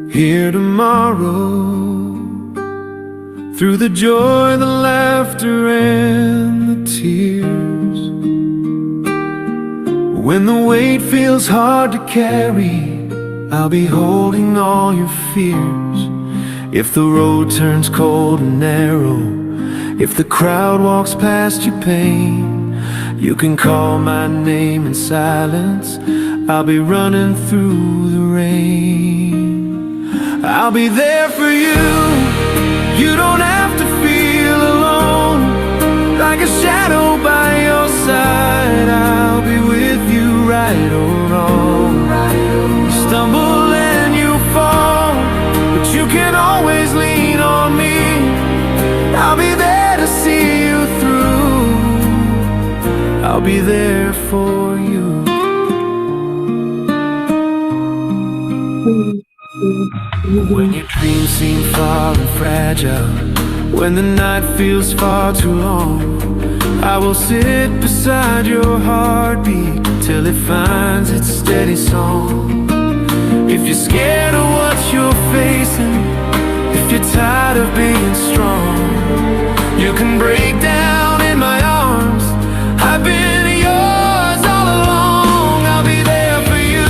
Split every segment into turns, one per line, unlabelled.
here tomorrow, through the joy, the laughter, and the tears. When the weight feels hard to carry, I'll be holding all your fears. If the road turns cold and narrow, if the crowd walks past your pain, you can call my name in silence. I'll be running through the rain. I'll be there for you. You don't have to feel alone. Like a shadow by your side, I'll be with you right or wrong. You stumble and you fall, but you can always lean on me. I'll be there to see you through. I'll be there for you. When your dreams seem far and fragile, when the night feels far too long, I will sit beside your heartbeat till it finds its steady song. If you're scared of what you're facing, if you're tired of being strong, you can break down in my arms. I've been yours all along. I'll be there for you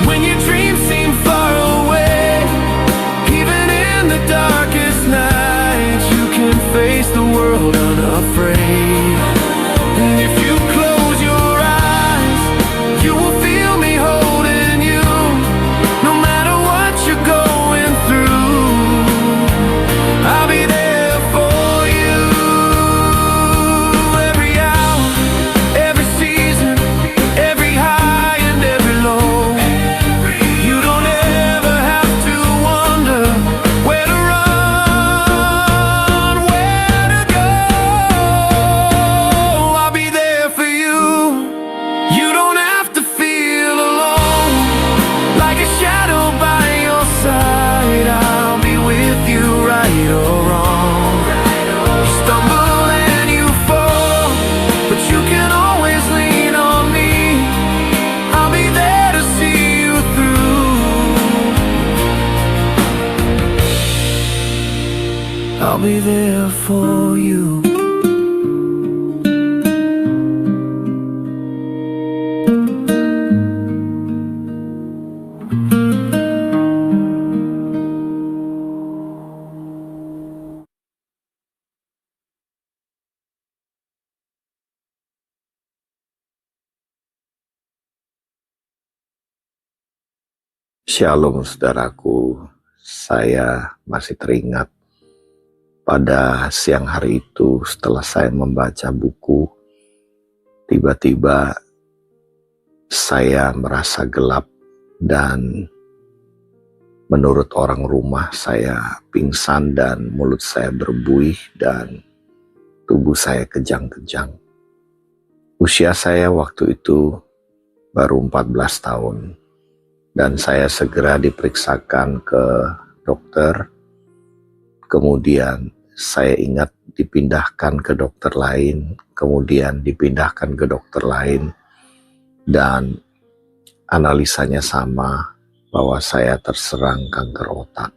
when your dreams seem far away. Even in the darkest nights, you can face the world unafraid. And if you close your eyes, you will feel me holding you. No matter what you're going through, I'll be there for you. Every hour, every season, every high and every low. You don't ever have to wonder where to run, where to go. I'll be there for you. You don't have to feel alone. Like a shadow by your side, I'll be with you right or wrong. You stumble and you fall, but you can always lean on me. I'll be there to see you through. I'll be there for you.
Shalom saudaraku, saya masih teringat pada siang hari itu setelah saya membaca buku, tiba-tiba saya merasa gelap dan menurut orang rumah saya pingsan dan mulut saya berbuih dan tubuh saya kejang-kejang. Usia saya waktu itu baru 14 tahun. Dan saya segera diperiksakan ke dokter. Kemudian saya ingat dipindahkan ke dokter lain, kemudian dipindahkan ke dokter lain, dan analisanya sama bahwa saya terserang kanker otak.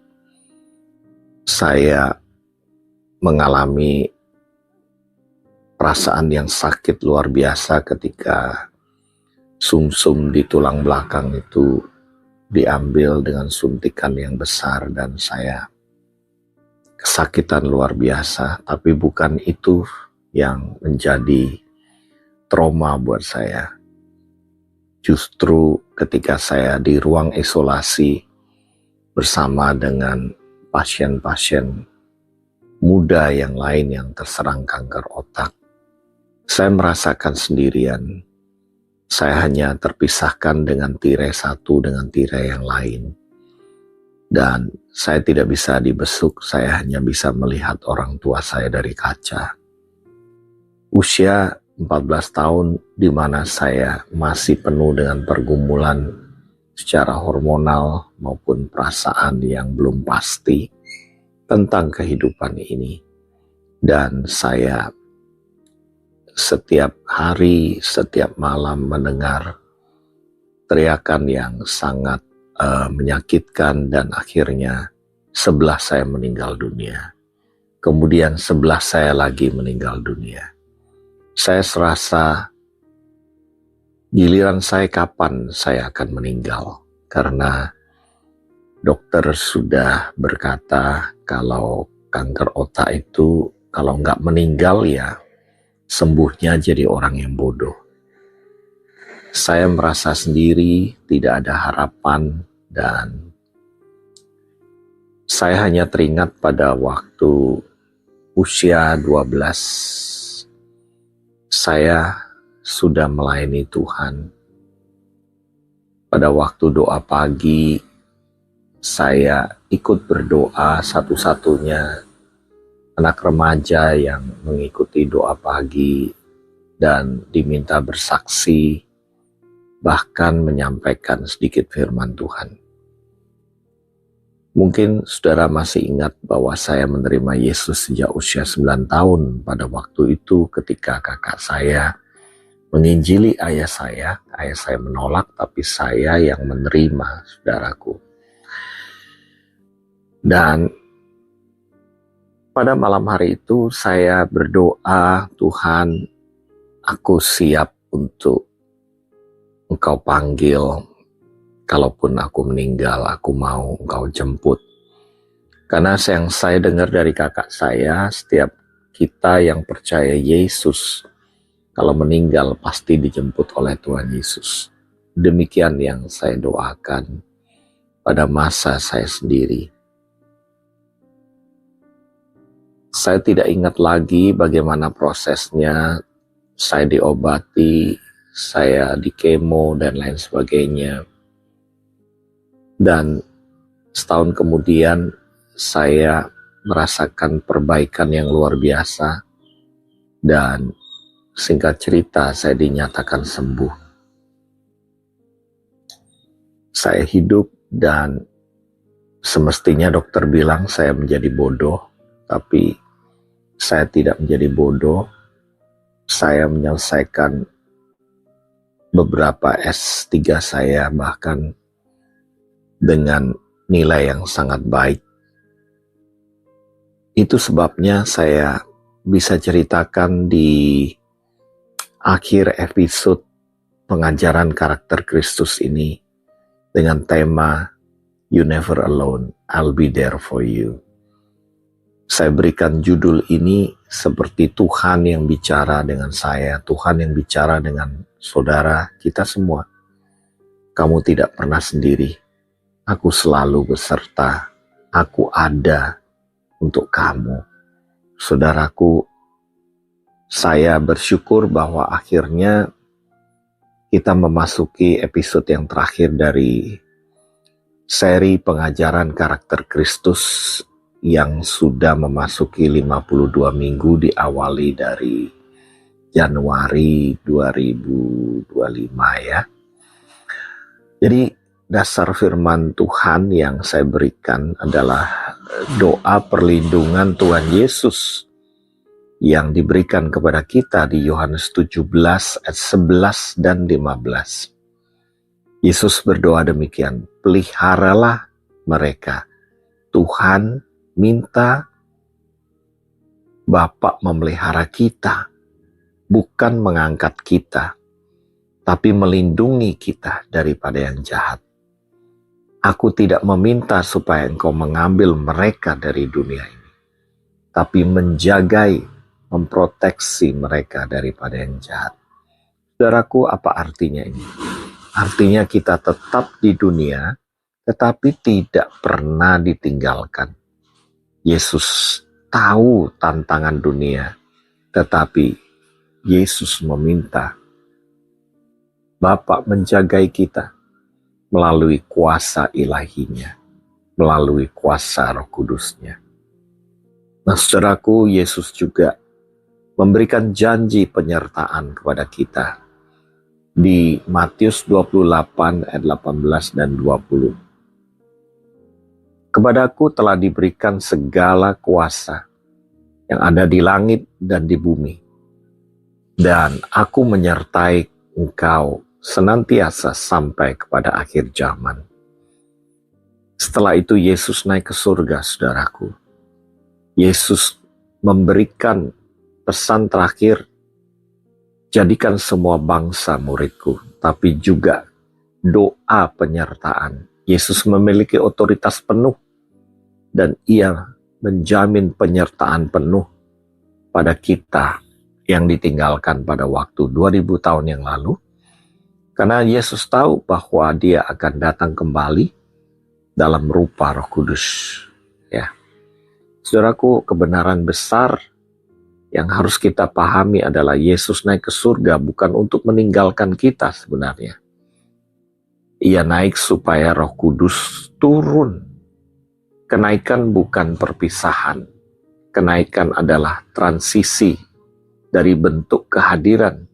Saya mengalami perasaan yang sakit luar biasa ketika sumsum di tulang belakang itu diambil dengan suntikan yang besar dan saya kesakitan luar biasa, tapi bukan itu yang menjadi trauma buat saya. Justru ketika saya di ruang isolasi bersama dengan pasien-pasien muda yang lain yang terserang kanker otak, saya merasakan sendirian. Saya hanya terpisahkan dengan tirai satu dengan tirai yang lain. Dan saya tidak bisa dibesuk, saya hanya bisa melihat orang tua saya dari kaca. Usia 14 tahun di mana saya masih penuh dengan pergumulan secara hormonal maupun perasaan yang belum pasti tentang kehidupan ini. Dan saya setiap hari, setiap malam mendengar teriakan yang sangat menyakitkan, dan akhirnya sebelah saya meninggal dunia. Kemudian sebelah saya lagi meninggal dunia. Saya serasa giliran saya kapan saya akan meninggal, karena dokter sudah berkata kalau kanker otak itu kalau nggak meninggal ya sembuhnya jadi orang yang bodoh. Saya merasa sendiri, tidak ada harapan, dan saya hanya teringat pada waktu usia 12, saya sudah melayani Tuhan. Pada waktu doa pagi, saya ikut berdoa, satu-satunya anak remaja yang mengikuti doa pagi dan diminta bersaksi, bahkan menyampaikan sedikit firman Tuhan. Mungkin saudara masih ingat bahwa saya menerima Yesus sejak usia 9 tahun pada waktu itu ketika kakak saya menginjili ayah saya menolak tapi saya yang menerima, saudaraku. Dan pada malam hari itu saya berdoa, Tuhan, aku siap untuk Engkau panggil. Kalaupun aku meninggal, aku mau Engkau jemput. Karena yang saya dengar dari kakak saya, setiap kita yang percaya Yesus, kalau meninggal pasti dijemput oleh Tuhan Yesus. Demikian yang saya doakan pada masa saya sendiri. Saya tidak ingat lagi bagaimana prosesnya, saya diobati, saya di kemo dan lain sebagainya. Dan setahun kemudian saya merasakan perbaikan yang luar biasa, dan singkat cerita saya dinyatakan sembuh. Saya hidup dan semestinya dokter bilang saya menjadi bodoh, tapi saya tidak menjadi bodoh. Saya menyelesaikan beberapa S3 saya bahkan dengan nilai yang sangat baik. Itu sebabnya saya bisa ceritakan di akhir episode pengajaran karakter Kristus ini dengan tema You Never Alone, I'll Be There For You. Saya berikan judul ini seperti Tuhan yang bicara dengan saya, Tuhan yang bicara dengan saudara, kita semua. Kamu tidak pernah sendiri. Aku selalu beserta. Aku ada untuk kamu. Saudaraku, saya bersyukur bahwa akhirnya kita memasuki episode yang terakhir dari seri pengajaran karakter Kristus yang sudah memasuki 52 minggu, diawali dari Januari 2025 ya. Jadi dasar firman Tuhan yang saya berikan adalah doa perlindungan Tuhan Yesus yang diberikan kepada kita di Yohanes 17 ayat 11 dan 15. Yesus berdoa demikian, peliharalah mereka. Tuhan minta Bapa memelihara kita, bukan mengangkat kita, tapi melindungi kita daripada yang jahat. Aku tidak meminta supaya engkau mengambil mereka dari dunia ini, tapi menjagai, memproteksi mereka daripada yang jahat. Saudaraku, apa artinya ini? Artinya kita tetap di dunia, tetapi tidak pernah ditinggalkan. Yesus tahu tantangan dunia, tetapi Yesus meminta Bapa menjagai kita melalui kuasa ilahinya, melalui kuasa Roh Kudusnya. Nah, saudaraku, Yesus juga memberikan janji penyertaan kepada kita di Matius 28 ayat 18 dan 20. Kepadaku telah diberikan segala kuasa yang ada di langit dan di bumi, dan aku menyertai engkau senantiasa sampai kepada akhir zaman. Setelah itu Yesus naik ke surga, saudaraku. Yesus memberikan pesan terakhir, jadikan semua bangsa muridku, tapi juga doa penyertaan. Yesus memiliki otoritas penuh dan ia menjamin penyertaan penuh pada kita yang ditinggalkan pada waktu 2000 tahun yang lalu. Karena Yesus tahu bahwa dia akan datang kembali dalam rupa Roh Kudus. Ya. Saudaraku, kebenaran besar yang harus kita pahami adalah Yesus naik ke surga bukan untuk meninggalkan kita sebenarnya. Ia naik supaya Roh Kudus turun. Kenaikan bukan perpisahan. Kenaikan adalah transisi dari bentuk kehadiran.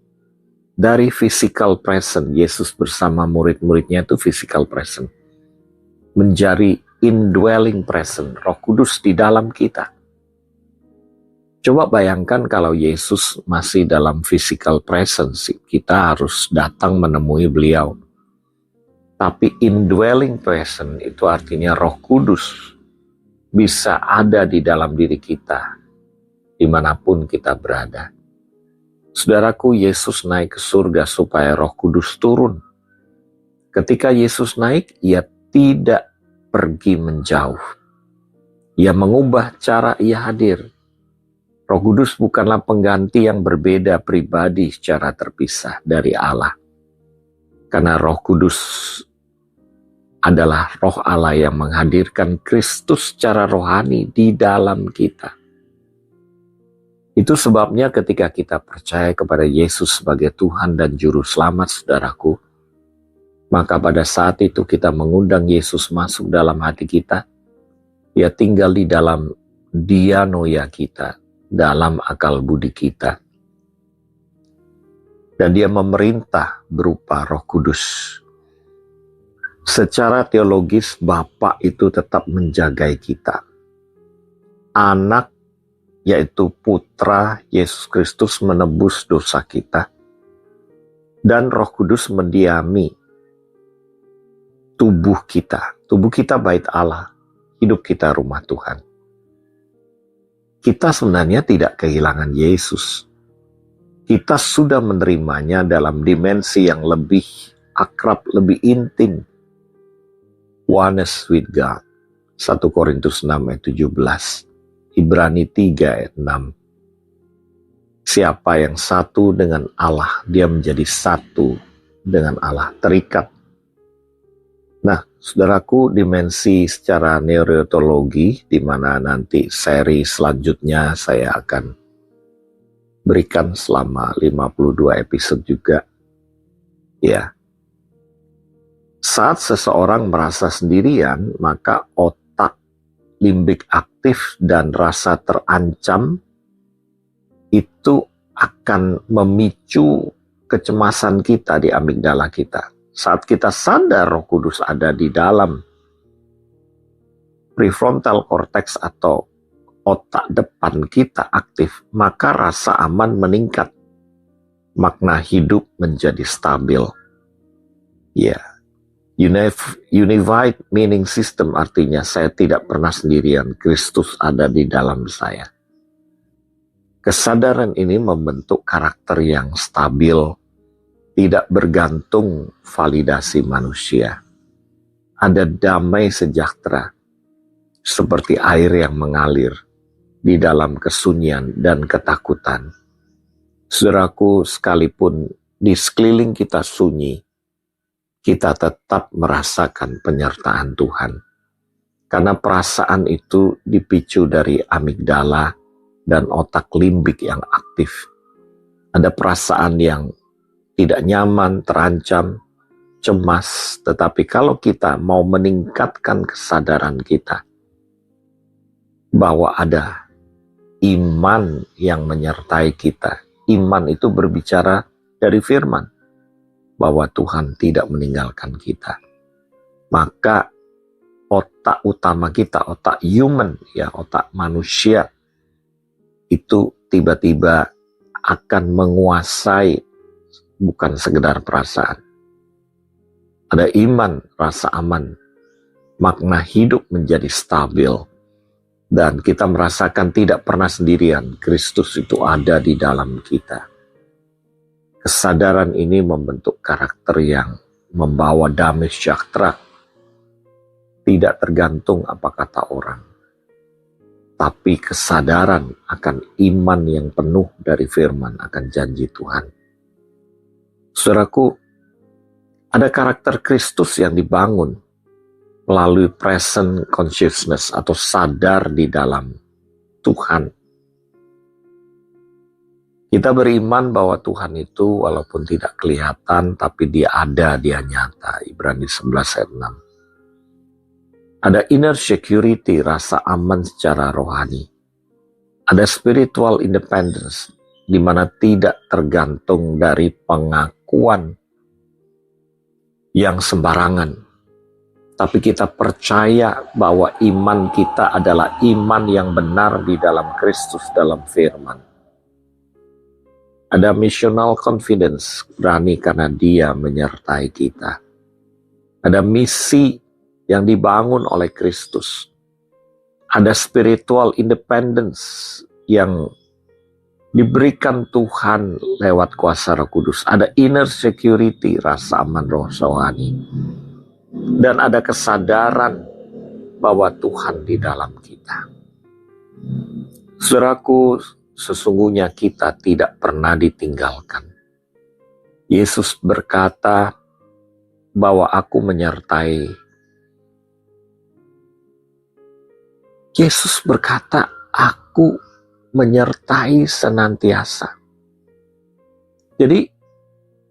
Dari physical present, Yesus bersama murid-muridnya itu physical present. Menjadi indwelling present, Roh Kudus di dalam kita. Coba bayangkan kalau Yesus masih dalam physical presence, kita harus datang menemui beliau. Tapi indwelling present itu artinya Roh Kudus bisa ada di dalam diri kita, dimanapun kita berada. Saudaraku, Yesus naik ke surga supaya Roh Kudus turun. Ketika Yesus naik, ia tidak pergi menjauh. Ia mengubah cara ia hadir. Roh Kudus bukanlah pengganti yang berbeda pribadi secara terpisah dari Allah. Karena Roh Kudus adalah Roh Allah yang menghadirkan Kristus secara rohani di dalam kita. Itu sebabnya ketika kita percaya kepada Yesus sebagai Tuhan dan Juru Selamat, saudaraku, maka pada saat itu kita mengundang Yesus masuk dalam hati kita. Dia tinggal di dalam dianoia kita, dalam akal budi kita. Dan dia memerintah berupa Roh Kudus. Secara teologis, Bapa itu tetap menjagai kita. Anak, yaitu Putra Yesus Kristus, menebus dosa kita. Dan Roh Kudus mendiami tubuh kita. Tubuh kita bait Allah, hidup kita rumah Tuhan. Kita sebenarnya tidak kehilangan Yesus. Kita sudah menerimanya dalam dimensi yang lebih akrab, lebih intim. Oneness with God. 1 Korintus 6 ayat 17. Ibrani 3 ayat 6. Siapa yang satu dengan Allah, dia menjadi satu dengan Allah, terikat. Nah, saudaraku, dimensi secara neurotologi, di mana nanti seri selanjutnya saya akan berikan selama 52 episode juga. Ya. Saat seseorang merasa sendirian, maka otak limbik aktif dan rasa terancam itu akan memicu kecemasan kita di amigdala kita. Saat kita sadar Roh Kudus ada di dalam prefrontal cortex atau otak depan kita aktif, maka rasa aman meningkat. Makna hidup menjadi stabil. Ya. Unified meaning system artinya saya tidak pernah sendirian, Kristus ada di dalam saya. Kesadaran ini membentuk karakter yang stabil, tidak bergantung validasi manusia. Ada damai sejahtera, seperti air yang mengalir di dalam kesunyian dan ketakutan. Saudaraku, sekalipun di sekeliling kita sunyi, kita tetap merasakan penyertaan Tuhan. Karena perasaan itu dipicu dari amigdala dan otak limbik yang aktif. Ada perasaan yang tidak nyaman, terancam, cemas. Tetapi kalau kita mau meningkatkan kesadaran kita bahwa ada iman yang menyertai kita. Iman itu berbicara dari firman bahwa Tuhan tidak meninggalkan kita. Maka otak utama kita, otak human, ya, otak manusia, itu tiba-tiba akan menguasai bukan sekedar perasaan, Ada iman, rasa aman, makna hidup menjadi stabil, dan kita merasakan tidak pernah sendirian. Kristus itu ada di dalam kita. Kesadaran ini membentuk karakter yang membawa damai sejahtera, tidak tergantung apa kata orang, tapi kesadaran akan iman yang penuh dari firman, akan janji Tuhan. Saudaraku, ada karakter Kristus yang dibangun melalui present consciousness atau sadar di dalam Tuhan. Kita beriman bahwa Tuhan itu walaupun tidak kelihatan, tapi dia ada, dia nyata. Ibrani 11 ayat 6. Ada inner security, rasa aman secara rohani. Ada spiritual independence, di mana tidak tergantung dari pengakuan yang sembarangan. Tapi kita percaya bahwa iman kita adalah iman yang benar di dalam Kristus, dalam firman. Ada missional confidence, berani karena dia menyertai kita. Ada misi yang dibangun oleh Kristus. Ada spiritual independence yang diberikan Tuhan lewat kuasa Roh Kudus. Ada inner security, rasa aman rohani. Dan ada kesadaran bahwa Tuhan di dalam kita. Saudaraku, sesungguhnya kita tidak pernah ditinggalkan. Yesus berkata bahwa aku menyertai. Yesus berkata, aku menyertai senantiasa. Jadi,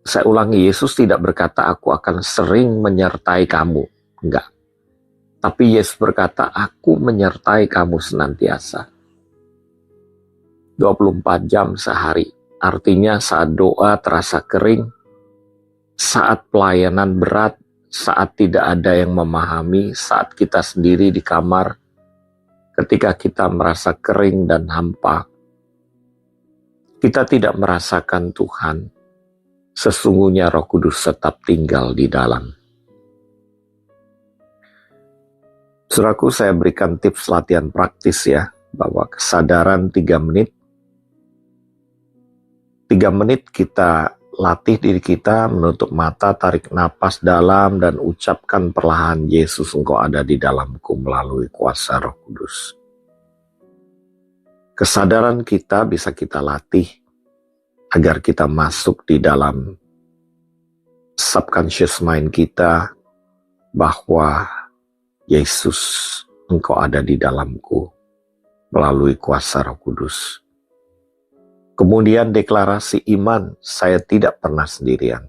saya ulangi, Yesus tidak berkata aku akan sering menyertai kamu. Enggak. Tapi Yesus berkata, aku menyertai kamu senantiasa. 24 jam sehari. Artinya saat doa terasa kering, saat pelayanan berat, saat tidak ada yang memahami, saat kita sendiri di kamar, ketika kita merasa kering dan hampa, kita tidak merasakan Tuhan. Sesungguhnya Roh Kudus tetap tinggal di dalam. Saudaraku, saya berikan tips latihan praktis ya, bahwa kesadaran 3 menit. 3 menit kita latih diri kita, menutup mata, tarik napas dalam, dan ucapkan perlahan, Yesus engkau ada di dalamku melalui kuasa Roh Kudus. Kesadaran kita bisa kita latih agar kita masuk di dalam subconscious mind kita bahwa Yesus engkau ada di dalamku melalui kuasa Roh Kudus. Kemudian deklarasi iman, saya tidak pernah sendirian.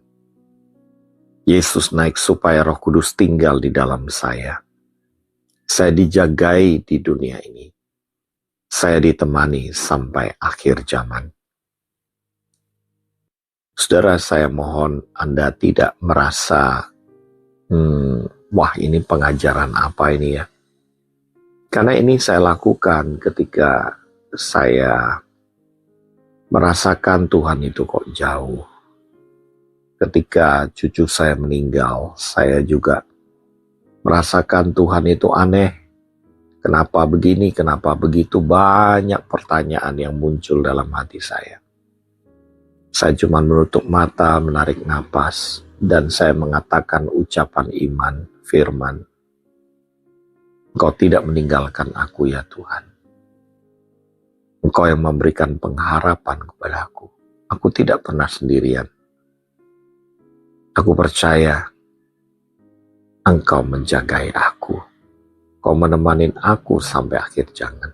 Yesus naik supaya Roh Kudus tinggal di dalam saya. Saya dijagai di dunia ini. Saya ditemani sampai akhir zaman. Saudara, saya mohon Anda tidak merasa, wah ini pengajaran apa ini ya. Karena ini saya lakukan ketika saya merasakan Tuhan itu kok jauh. Ketika cucu saya meninggal, saya juga merasakan Tuhan itu aneh. Kenapa begini, kenapa begitu? Banyak pertanyaan yang muncul dalam hati saya. Saya cuma menutup mata, menarik napas, dan saya mengatakan ucapan iman, firman. Engkau tidak meninggalkan aku ya Tuhan. Engkau yang memberikan pengharapan kepadaku. Aku tidak pernah sendirian. Aku percaya Engkau menjagai aku. Engkau menemani aku sampai akhir zaman.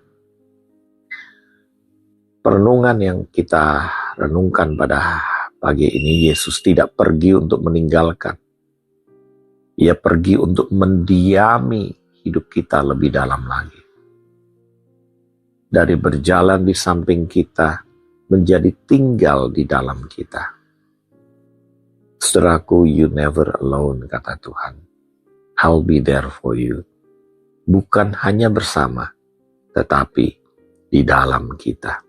Perenungan yang kita renungkan pada pagi ini, Yesus tidak pergi untuk meninggalkan. Ia pergi untuk mendiami hidup kita lebih dalam lagi. Dari berjalan di samping kita, menjadi tinggal di dalam kita. Saudaraku, you never alone, kata Tuhan. I'll be there for you. Bukan hanya bersama, tetapi di dalam kita.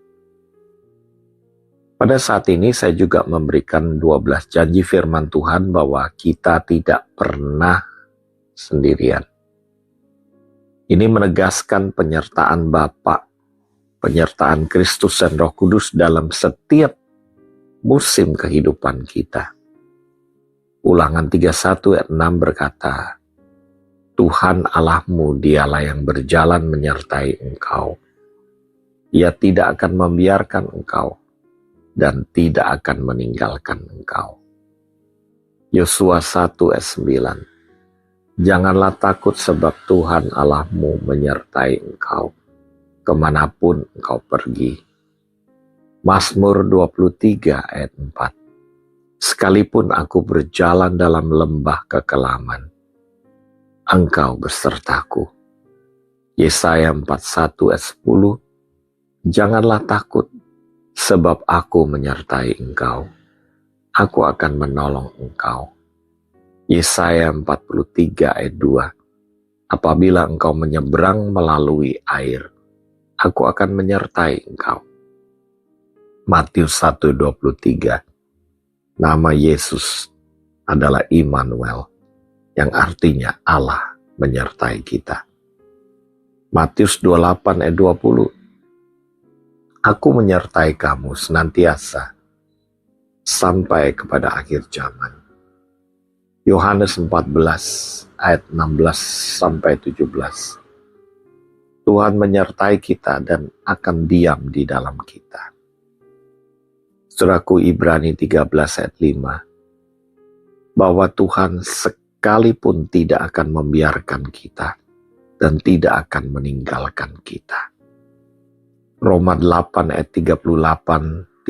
Pada saat ini saya juga memberikan 12 janji firman Tuhan bahwa kita tidak pernah sendirian. Ini menegaskan penyertaan Bapa, penyertaan Kristus dan Roh Kudus dalam setiap musim kehidupan kita. Ulangan 31 ayat 6 berkata, Tuhan Allahmu dialah yang berjalan menyertai engkau. Ia tidak akan membiarkan engkau dan tidak akan meninggalkan engkau. Yosua 1 ayat 9. Janganlah takut sebab Tuhan Allahmu menyertai engkau kemanapun engkau pergi. Mazmur 23 ayat 4. Sekalipun aku berjalan dalam lembah kekelaman, engkau besertaku. Yesaya 41 ayat 10. Janganlah takut, sebab aku menyertai engkau. Aku akan menolong engkau. Yesaya 43 ayat 2. Apabila engkau menyeberang melalui air, aku akan menyertai engkau. Matius 1:23. Nama Yesus adalah Immanuel, yang artinya Allah menyertai kita. Matius 28 ayat 20. Aku menyertai kamu senantiasa sampai kepada akhir zaman. Yohanes 14 ayat 16 sampai 17. Tuhan menyertai kita dan akan diam di dalam kita. Saudaraku, Ibrani 13 ayat 5. Bahwa Tuhan sekalipun tidak akan membiarkan kita dan tidak akan meninggalkan kita. Roma 8 ayat 38-39.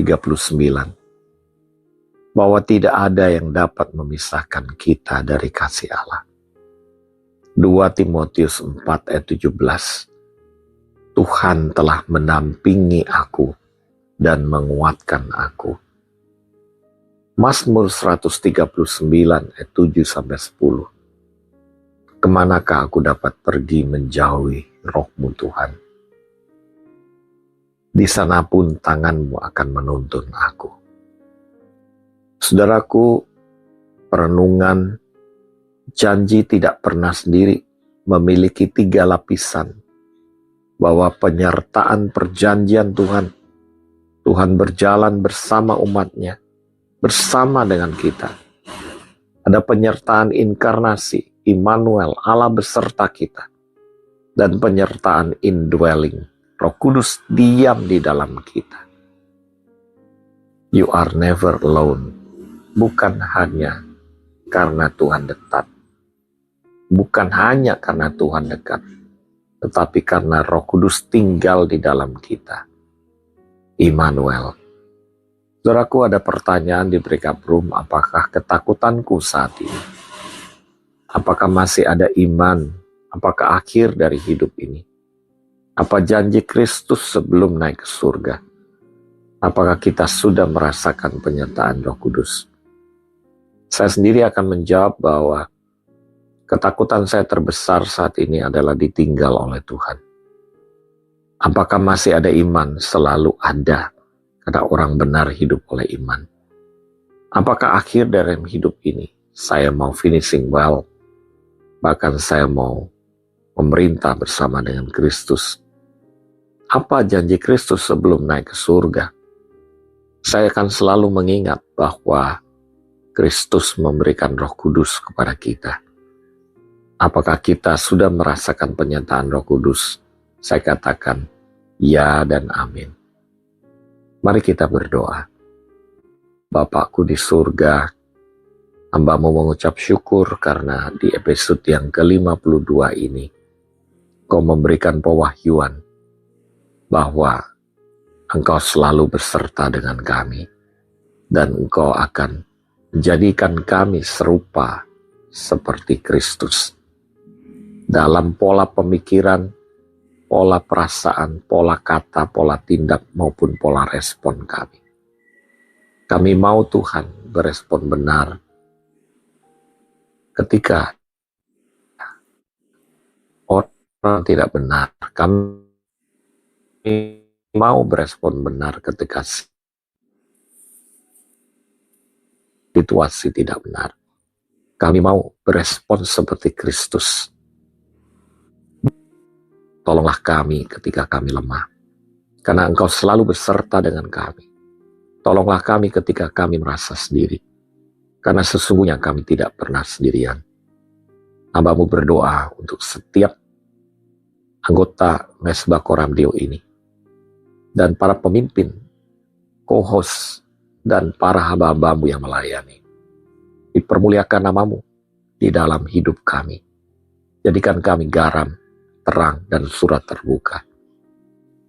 Bahwa tidak ada yang dapat memisahkan kita dari kasih Allah. 2 Timotius 4 ayat 17. Tuhan telah mendampingi aku dan menguatkan aku. Mazmur 139 ayat 7-10. Kemanakah aku dapat pergi menjauhi roh-Mu Tuhan? Di sana pun tangan-Mu akan menuntun aku. Saudaraku, perenungan janji tidak pernah sendiri memiliki 3 lapisan. Bahwa penyertaan perjanjian Tuhan berjalan bersama umatnya, bersama dengan kita. Ada penyertaan inkarnasi, Immanuel, Allah beserta kita. Dan penyertaan indwelling, Roh Kudus diam di dalam kita. You are never alone. Bukan hanya karena Tuhan dekat. Bukan hanya karena Tuhan dekat. Tetapi karena Roh Kudus tinggal di dalam kita. Immanuel. Saudaraku, ada pertanyaan di breakup room, apakah ketakutanku saat ini? Apakah masih ada iman? Apakah akhir dari hidup ini? Apa janji Kristus sebelum naik ke surga? Apakah kita sudah merasakan penyertaan Roh Kudus? Saya sendiri akan menjawab bahwa ketakutan saya terbesar saat ini adalah ditinggal oleh Tuhan. Apakah masih ada iman? Selalu ada, karena orang benar hidup oleh iman. Apakah akhir dari hidup ini? Saya mau finishing well, bahkan saya mau memerintah bersama dengan Kristus. Apa janji Kristus sebelum naik ke surga? Saya akan selalu mengingat bahwa Kristus memberikan Roh Kudus kepada kita. Apakah kita sudah merasakan penyertaan Roh Kudus? Saya katakan ya dan amin. Mari kita berdoa. Bapakku di surga, hamba-Mu mengucap syukur karena di episode yang ke-52 ini, Kau memberikan pewahyuan bahwa Engkau selalu berserta dengan kami, dan Engkau akan menjadikan kami serupa seperti Kristus. Dalam pola pemikiran, pola perasaan, pola kata, pola tindak, maupun pola respon kami. Kami mau Tuhan berespon benar ketika orang tidak benar. Kami mau berespon benar ketika situasi tidak benar. Kami mau berespon seperti Kristus. Tolonglah kami ketika kami lemah, karena Engkau selalu beserta dengan kami. Tolonglah kami ketika kami merasa sendiri, karena sesungguhnya kami tidak pernah sendirian. Hamba-Mu berdoa untuk setiap anggota Mesbah Koram Deo ini, dan para pemimpin, co-host, dan para hamba-hamba-Mu yang melayani. Dipermuliakan nama-Mu di dalam hidup kami. Jadikan kami garam, terang, dan surat terbuka.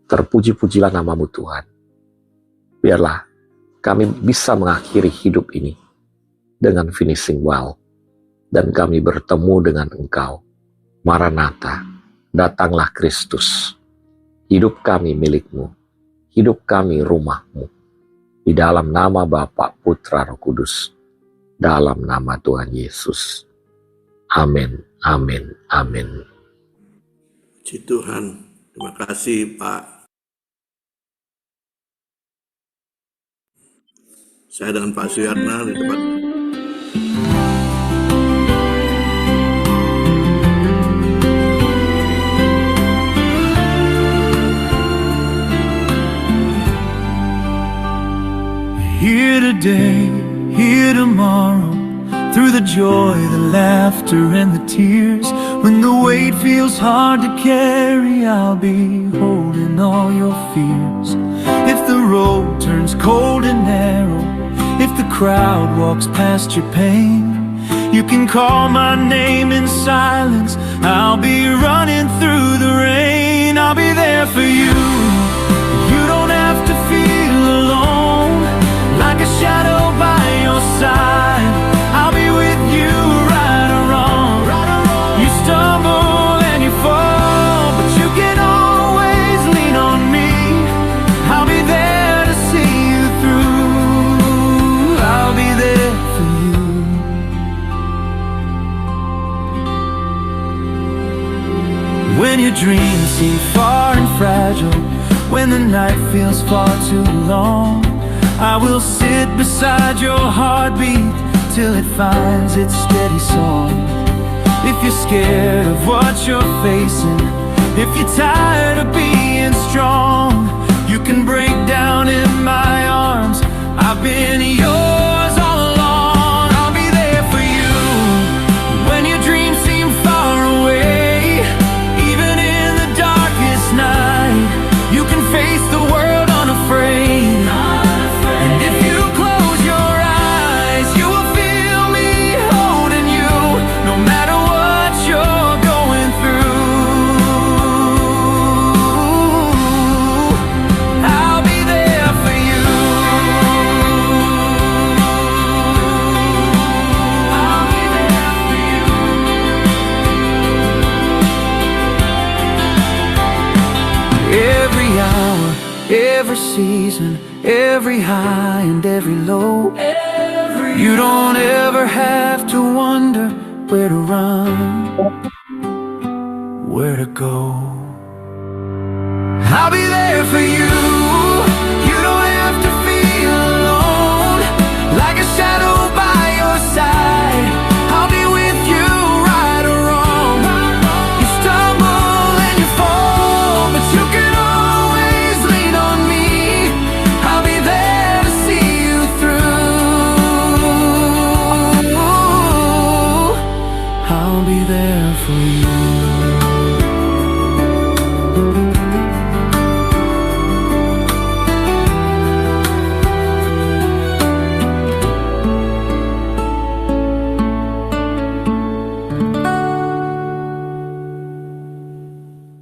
Terpuji-pujilah nama-Mu Tuhan. Biarlah kami bisa mengakhiri hidup ini dengan finishing well, dan kami bertemu dengan Engkau. Maranatha, datanglah Kristus. Hidup kami milik-Mu, hidup kami rumah-Mu. Di dalam nama Bapa, Putra, Roh Kudus, dalam nama Tuhan Yesus. Amin, amin, amin.
Puji Tuhan. Terima kasih Pak. Saya dengan Pak Suyarna di tempat.
Here today, here tomorrow, through the joy, the laughter, and the tears. When the weight feels hard to carry, I'll be holding all your fears. If the road turns cold and narrow, if the crowd walks past your pain, you can call my name in silence. I'll be running through the rain. I'll be there for you. You don't have to feel alone, like a shadow by your side. I'll be with you, right or wrong. You stumble and you fall, but you can always lean on me. I'll be there to see you through. I'll be there for you. When your dreams seem far and fragile, when the night feels far too long, I will sit beside your heartbeat till it finds its steady song. If you're scared of what you're facing, if you're tired of being strong, you can break down in my arms. I've been yours all along. I'll be there for you when your dreams seem far away. Even in the darkest night, you can face the world unafraid. And if you close your eyes, you will feel me holding you, no matter what you're going through. I'll be there for you. I'll be there for you. Every hour, every season, every high and every low. You don't ever have to wonder where to run, where to go. I'll be there for you.